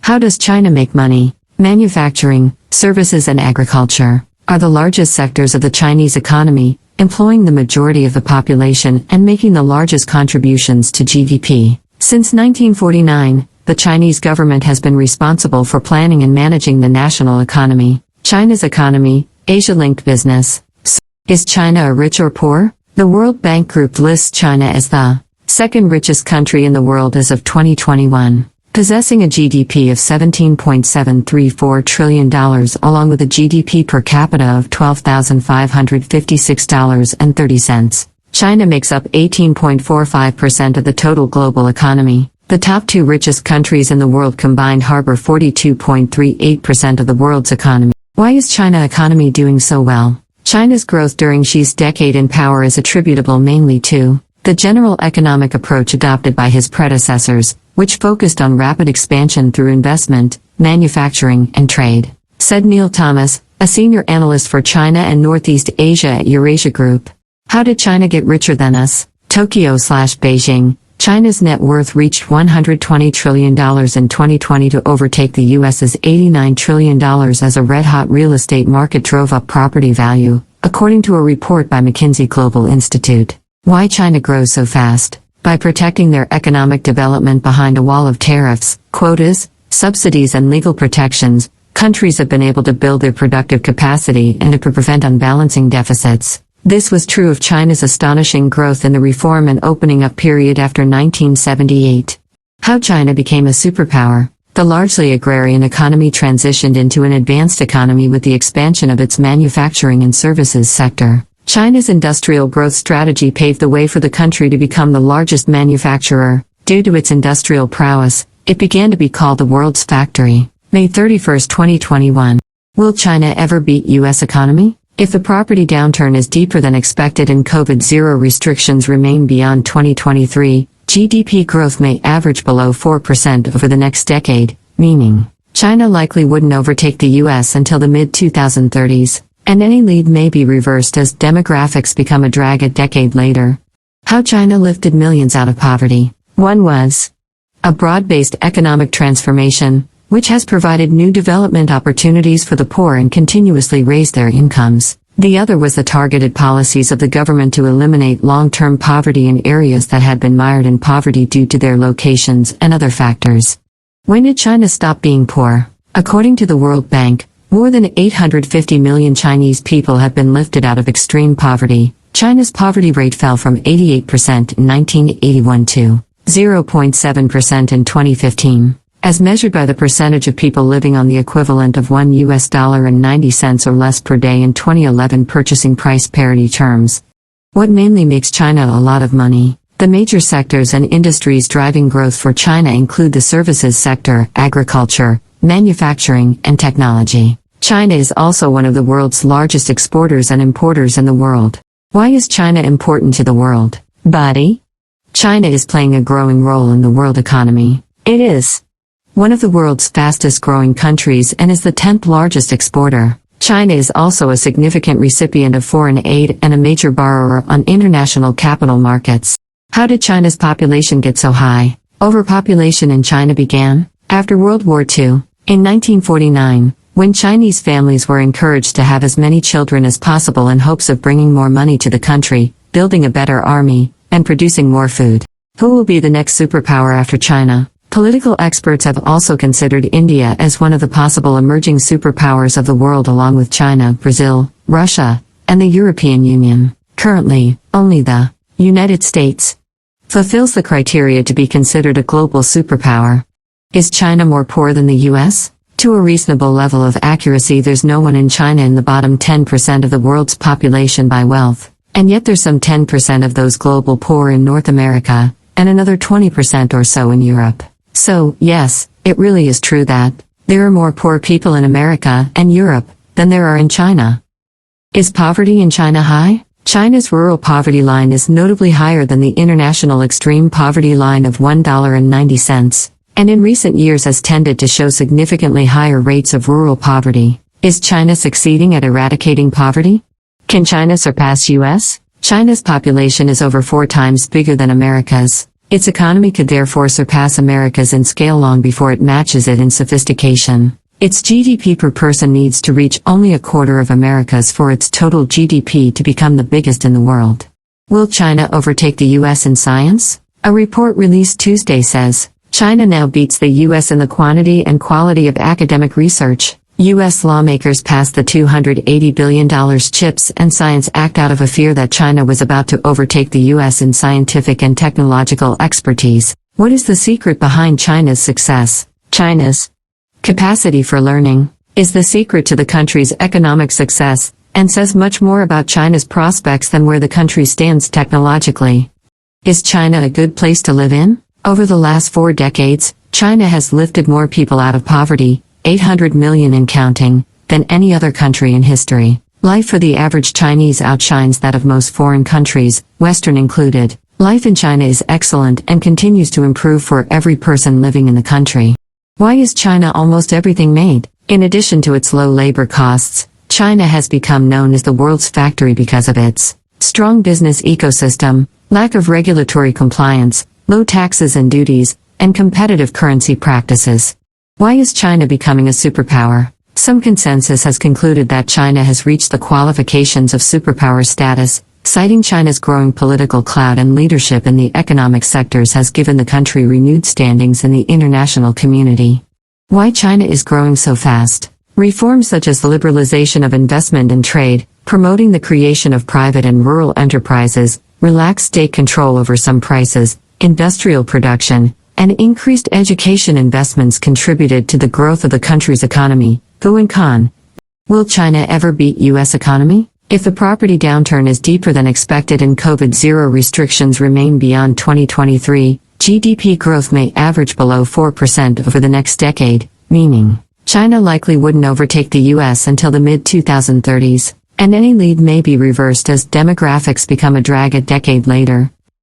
How does China make money? Manufacturing, services and agriculture are the largest sectors of the Chinese economy, employing the majority of the population and making the largest contributions to GDP. Since 1949, the Chinese government has been responsible for planning and managing the national economy. China's economy, Asia-linked business. Is China rich or poor? The World Bank Group lists China as the second richest country in the world as of 2021, possessing a GDP of $17.734 trillion along with a GDP per capita of $12,556.30. China makes up 18.45% of the total global economy. The top two richest countries in the world combined harbor 42.38% of the world's economy. Why is China's economy doing so well? China's growth during Xi's decade in power is attributable mainly to the general economic approach adopted by his predecessors, which focused on rapid expansion through investment, manufacturing, and trade, said Neil Thomas, a senior analyst for China and Northeast Asia at Eurasia Group. How did China get richer than us? Tokyo/Beijing. China's net worth reached $120 trillion in 2020 to overtake the US's $89 trillion as a red-hot real estate market drove up property value, according to a report by McKinsey Global Institute. Why China grows so fast? By protecting their economic development behind a wall of tariffs, quotas, subsidies and legal protections, countries have been able to build their productive capacity and to prevent unbalancing deficits. This was true of China's astonishing growth in the reform and opening up period after 1978. How China became a superpower. The largely agrarian economy transitioned into an advanced economy with the expansion of its manufacturing and services sector. China's industrial growth strategy paved the way for the country to become the largest manufacturer. Due to its industrial prowess, it began to be called the world's factory. May 31, 2021. Will China ever beat U.S. economy? If the property downturn is deeper than expected and COVID-0 restrictions remain beyond 2023, GDP growth may average below 4% over the next decade, meaning China likely wouldn't overtake the US until the mid-2030s, and any lead may be reversed as demographics become a drag a decade later. How China lifted millions out of poverty. One was a broad-based economic transformation, which has provided new development opportunities for the poor and continuously raised their incomes. The other was the targeted policies of the government to eliminate long-term poverty in areas that had been mired in poverty due to their locations and other factors. When did China stop being poor? According to the World Bank, more than 850 million Chinese people have been lifted out of extreme poverty. China's poverty rate fell from 88% in 1981 to 0.7% in 2015. As measured by the percentage of people living on the equivalent of $1.90 or less per day in 2011 purchasing price parity terms. What mainly makes China a lot of money? The major sectors and industries driving growth for China include the services sector, agriculture, manufacturing, and technology. China is also one of the world's largest exporters and importers in the world. Why is China important to the world? Body? China is playing a growing role in the world economy. It is one of the world's fastest growing countries and is the 10th largest exporter. China is also a significant recipient of foreign aid and a major borrower on international capital markets. How did China's population get so high? Overpopulation in China began after World War II. In 1949, when Chinese families were encouraged to have as many children as possible in hopes of bringing more money to the country, building a better army, and producing more food. Who will be the next superpower after China? Political experts have also considered India as one of the possible emerging superpowers of the world along with China, Brazil, Russia, and the European Union. Currently, only the United States fulfills the criteria to be considered a global superpower. Is China more poor than the US? To a reasonable level of accuracy, there's no one in China in the bottom 10% of the world's population by wealth, and yet there's some 10% of those global poor in North America, and another 20% or so in Europe. So, yes, it really is true that there are more poor people in America and Europe than there are in China. Is poverty in China high? China's rural poverty line is notably higher than the international extreme poverty line of $1.90, and in recent years has tended to show significantly higher rates of rural poverty. Is China succeeding at eradicating poverty? Can China surpass US? China's population is over 4 times bigger than America's. Its economy could therefore surpass America's in scale long before it matches it in sophistication. Its GDP per person needs to reach only a quarter of America's for its total GDP to become the biggest in the world. Will China overtake the US in science? A report released Tuesday says, China now beats the US in the quantity and quality of academic research. U.S. lawmakers passed the $280 billion CHIPS and Science Act out of a fear that China was about to overtake the U.S. in scientific and technological expertise. What is the secret behind China's success? China's capacity for learning is the secret to the country's economic success, and says much more about China's prospects than where the country stands technologically. Is China a good place to live in? Over the last 4 decades, China has lifted more people out of poverty, 800 million and counting, than any other country in history. Life for the average Chinese outshines that of most foreign countries, Western included. Life in China is excellent and continues to improve for every person living in the country. Why is China almost everything made? In addition to its low labor costs, China has become known as the world's factory because of its strong business ecosystem, lack of regulatory compliance, low taxes and duties, and competitive currency practices. Why is China becoming a superpower? Some consensus has concluded that China has reached the qualifications of superpower status, citing China's growing political clout and leadership in the economic sectors has given the country renewed standings in the international community. Why China is growing so fast? Reforms such as the liberalization of investment and trade, promoting the creation of private and rural enterprises, relaxed state control over some prices, industrial production, and increased education investments contributed to the growth of the country's economy. Go and con. Will China ever beat U.S. economy? If the property downturn is deeper than expected and COVID-0 restrictions remain beyond 2023, GDP growth may average below 4% over the next decade, meaning China likely wouldn't overtake the U.S. until the mid-2030s, and any lead may be reversed as demographics become a drag a decade later.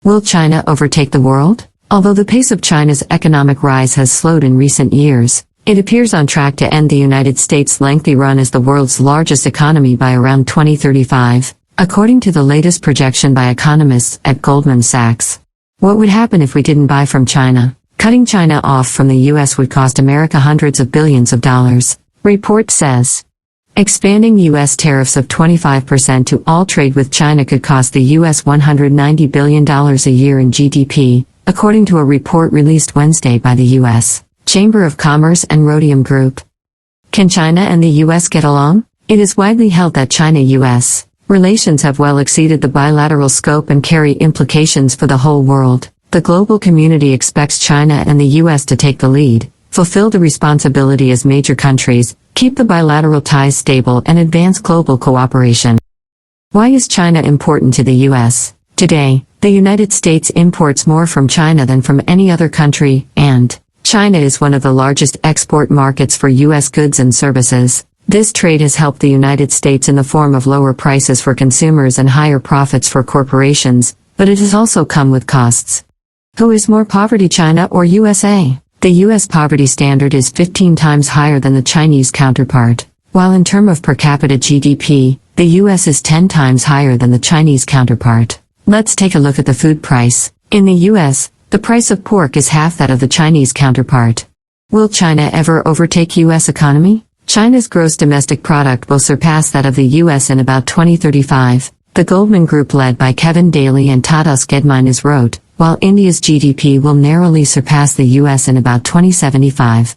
Will China overtake the world? Although the pace of China's economic rise has slowed in recent years, it appears on track to end the United States' lengthy run as the world's largest economy by around 2035, according to the latest projection by economists at Goldman Sachs. What would happen if we didn't buy from China? Cutting China off from the U.S. would cost America hundreds of billions of dollars, report says. Expanding U.S. tariffs of 25% to all trade with China could cost the U.S. $190 billion a year in GDP, according to a report released Wednesday by the U.S. Chamber of Commerce and Rhodium Group. Can China and the U.S. get along? It is widely held that China-U.S. relations have well exceeded the bilateral scope and carry implications for the whole world. The global community expects China and the U.S. to take the lead, fulfill the responsibility as major countries, keep the bilateral ties stable and advance global cooperation. Why is China important to the U.S.? Today, the United States imports more from China than from any other country, and China is one of the largest export markets for U.S. goods and services. This trade has helped the United States in the form of lower prices for consumers and higher profits for corporations, but it has also come with costs. Who is more poverty, China or USA? The U.S. poverty standard is 15 times higher than the Chinese counterpart, while in terms of per capita GDP, the U.S. is 10 times higher than the Chinese counterpart. Let's take a look at the food price. In the U.S., the price of pork is half that of the Chinese counterpart. Will China ever overtake U.S. economy? China's gross domestic product will surpass that of the U.S. in about 2035, the Goldman Group led by Kevin Daly and Tadas Gedminas wrote, while India's GDP will narrowly surpass the U.S. in about 2075.